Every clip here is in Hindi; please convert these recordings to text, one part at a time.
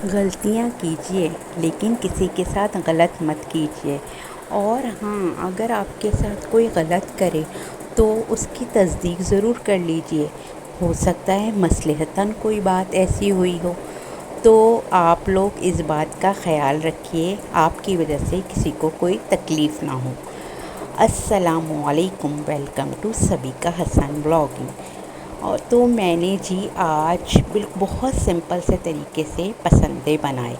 गलतियाँ कीजिए लेकिन किसी के साथ गलत मत कीजिए। और हाँ, अगर आपके साथ कोई गलत करे तो उसकी तस्दीक ज़रूर कर लीजिए। हो सकता है मसलहतन कोई बात ऐसी हुई हो, तो आप लोग इस बात का ख़याल रखिए, आपकी वजह से किसी को कोई तकलीफ़ ना हो। अस्सलामुअलैकुम, वेलकम टू सबीका हसन ब्लॉगिंग। और तो मैंने जी आज बहुत सिंपल से तरीके से पसंदे बनाए।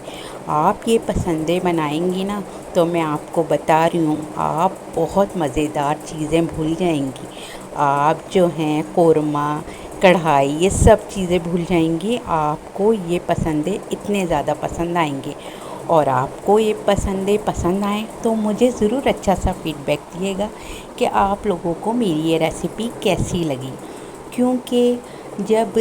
आप ये पसंदे बनाएंगी ना, तो मैं आपको बता रही हूँ, आप बहुत मज़ेदार चीज़ें भूल जाएंगी। आप जो हैं कोरमा, कढ़ाई, ये सब चीज़ें भूल जाएंगी। आपको ये पसंदे इतने ज़्यादा पसंद आएंगे। और आपको ये पसंदे पसंद आए तो मुझे ज़रूर अच्छा सा फीडबैक दिएगा कि आप लोगों को मेरी ये रेसिपी कैसी लगी। क्योंकि जब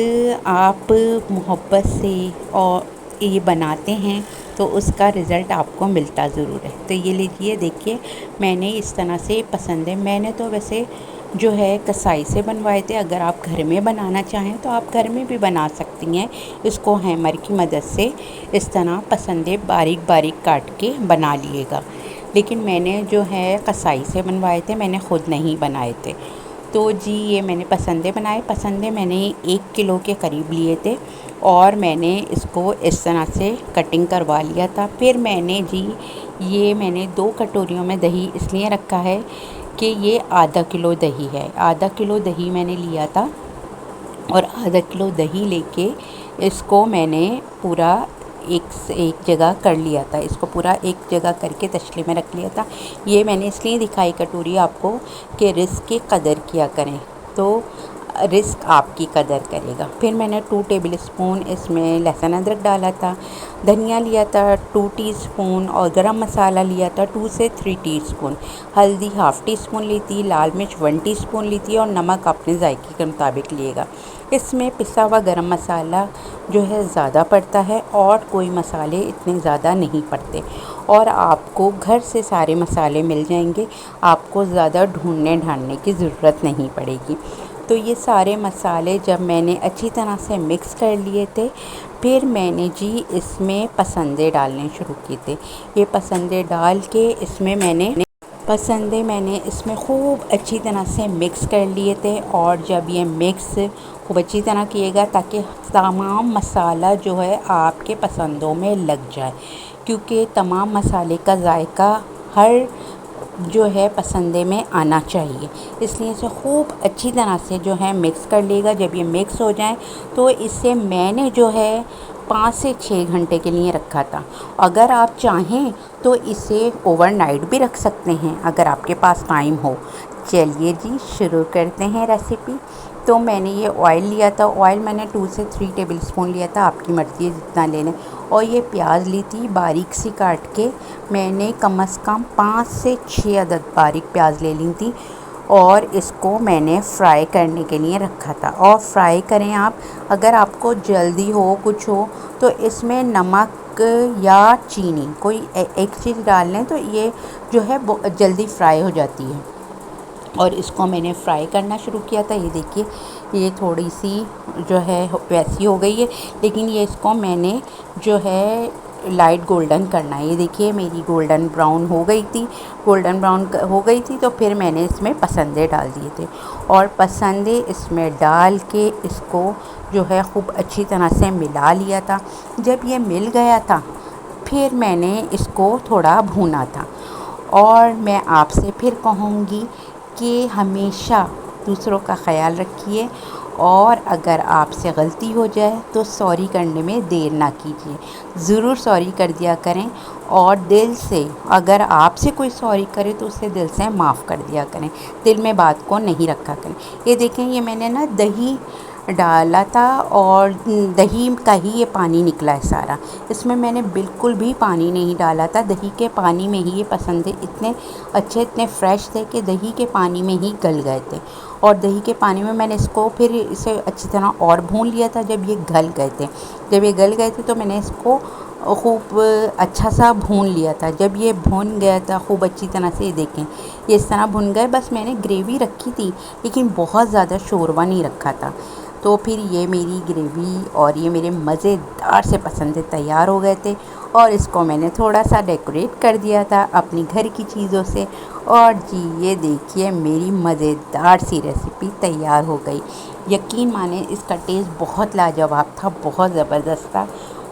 आप मोहब्बत से और ये बनाते हैं तो उसका रिज़ल्ट आपको मिलता ज़रूर है। तो ये लीजिए, देखिए, मैंने इस तरह से पसंद है। मैंने तो वैसे जो है कसाई से बनवाए थे। अगर आप घर में बनाना चाहें तो आप घर में भी बना सकती हैं। इसको हैमर की मदद से इस तरह पसंदे बारीक बारीक काट के बना लिएगा। लेकिन मैंने जो है कसाई से बनवाए थे, मैंने ख़ुद नहीं बनाए थे। तो जी ये मैंने पसंदे बनाए। पसंदे मैंने 1 किलो के करीब लिए थे और मैंने इसको इस तरह से कटिंग करवा लिया था। फिर मैंने जी ये मैंने 2 कटोरियों में दही इसलिए रखा है कि ये आधा किलो दही है। आधा किलो दही मैंने लिया था और आधा किलो दही लेके इसको मैंने पूरा एक से एक जगह कर लिया था। इसको पूरा एक जगह करके तसले में रख लिया था। ये मैंने इसलिए दिखाई कटोरी आपको कि रिस्क की कदर किया करें, तो रिस्क आपकी कदर करेगा। फिर मैंने 2 टेबल स्पून इसमें लहसुन अदरक डाला था। धनिया लिया था 2 टीस्पून और गरम मसाला लिया था 2 से 3 टीस्पून। हल्दी हाफ़ टी स्पून ली थी। लाल मिर्च 1 टीस्पून ली थी और नमक अपने जायके के मुताबिक लिएगा। इसमें पिसा हुआ गरम मसाला जो है ज़्यादा पड़ता है और कोई मसाले इतने ज़्यादा नहीं पड़ते। और आपको घर से सारे मसाले मिल जाएंगे, आपको ज़्यादा ढूंढने ढांढने की ज़रूरत नहीं पड़ेगी। तो ये सारे मसाले जब मैंने अच्छी तरह से मिक्स कर लिए थे, फिर मैंने जी इसमें पसंदे डालने शुरू किए थे। ये पसंदे डाल के मैंने इसमें खूब अच्छी तरह से मिक्स कर लिए थे। और जब ये मिक्स खूब अच्छी तरह किएगा ताकि तमाम मसाला जो है आपके पसंदों में लग जाए, क्योंकि तमाम मसाले का जायका हर जो है पसंदे में आना चाहिए। इसलिए इसे खूब अच्छी तरह से जो है मिक्स कर लेगा। जब ये मिक्स हो जाए तो इसे मैंने जो है 5 से 6 घंटे के लिए रखा था। अगर आप चाहें तो इसे ओवरनाइट भी रख सकते हैं अगर आपके पास टाइम हो। चलिए जी शुरू करते हैं रेसिपी। तो मैंने ये ऑयल लिया था। ऑयल मैंने 2 से 3 टेबल स्पून लिया था, आपकी मर्ज़ी है जितना ले लें। और ये प्याज ली थी बारीक सी काट के। मैंने कम से कम 5 से 6 अदद बारीक प्याज ले ली थी और इसको मैंने फ्राई करने के लिए रखा था। और फ्राई करें आप, अगर आपको जल्दी हो कुछ हो तो इसमें नमक या चीनी कोई एक चीज़ डाल लें तो ये जो है जल्दी फ्राई हो जाती है। और इसको मैंने फ्राई करना शुरू किया था। ये देखिए, ये थोड़ी सी जो है वैसी हो गई है, लेकिन ये इसको मैंने जो है लाइट गोल्डन करना है। ये देखिए मेरी गोल्डन ब्राउन हो गई थी। गोल्डन ब्राउन हो गई थी तो फिर मैंने इसमें पसंदे डाल दिए थे और पसंदे इसमें डाल के इसको जो है खूब अच्छी तरह से मिला लिया था। जब ये मिल गया था फिर मैंने इसको थोड़ा भूना था। और मैं आपसे फिर कहूँगी कि हमेशा दूसरों का ख़याल रखिए और अगर आपसे गलती हो जाए तो सॉरी करने में देर ना कीजिए, ज़रूर सॉरी कर दिया करें। और दिल से अगर आपसे कोई सॉरी करे तो उसे दिल से माफ़ कर दिया करें, दिल में बात को नहीं रखा करें। ये देखें, ये मैंने ना दही डाला था और दही का ही ये पानी निकला है सारा। इसमें मैंने बिल्कुल भी पानी नहीं डाला था। दही के पानी में ही ये पसंदे इतने अच्छे इतने फ़्रेश थे कि दही के पानी में ही गल गए थे। और दही के पानी में मैंने इसको फिर इसे अच्छी तरह और भून लिया था। जब ये गल गए थे तो मैंने इसको खूब अच्छा सा भून लिया था। जब ये भून गया था खूब अच्छी तरह से, ये देखें ये इस तरह भुन गए। बस मैंने ग्रेवी रखी थी लेकिन बहुत ज़्यादा शोरवा नहीं रखा था, तो फिर ये मेरी ग्रेवी और ये मेरे मज़ेदार से पसंदे तैयार हो गए थे और इसको मैंने थोड़ा सा डेकोरेट कर दिया था अपनी घर की चीज़ों से। और जी ये देखिए मेरी मज़ेदार सी रेसिपी तैयार हो गई। यकीन माने इसका टेस्ट बहुत लाजवाब था, बहुत ज़बरदस्त था,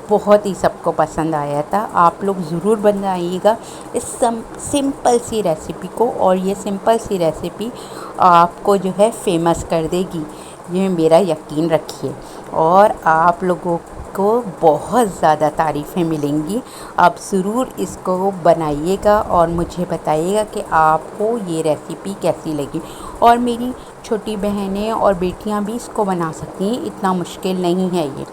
बहुत ही सबको पसंद आया था। आप लोग ज़रूर बनाइएगा इस सिंपल सी रेसिपी को, और ये सिंपल सी रेसिपी आपको जो है फेमस कर देगी, ये मेरा यकीन रखिए। और आप लोगों को बहुत ज़्यादा तारीफ़ें मिलेंगी। आप ज़रूर इसको बनाइएगा और मुझे बताइएगा कि आपको ये रेसिपी कैसी लगी। और मेरी छोटी बहनें और बेटियां भी इसको बना सकती हैं, इतना मुश्किल नहीं है, ये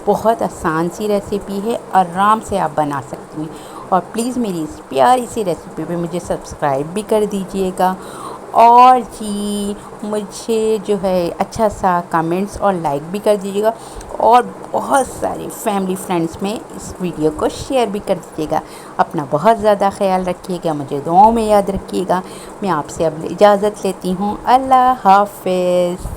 बहुत आसान सी रेसिपी है, आराम से आप बना सकती हैं। और प्लीज़ मेरी इस प्यारी सी रेसिपी पे मुझे सब्सक्राइब भी कर दीजिएगा। और जी मुझे जो है अच्छा सा कमेंट्स और लाइक भी कर दीजिएगा, और बहुत सारे फैमिली फ्रेंड्स में इस वीडियो को शेयर भी कर दीजिएगा। अपना बहुत ज़्यादा ख्याल रखिएगा, मुझे दुआओं में याद रखिएगा। मैं आपसे अब इजाज़त लेती हूँ। अल्लाह हाफ़िज़।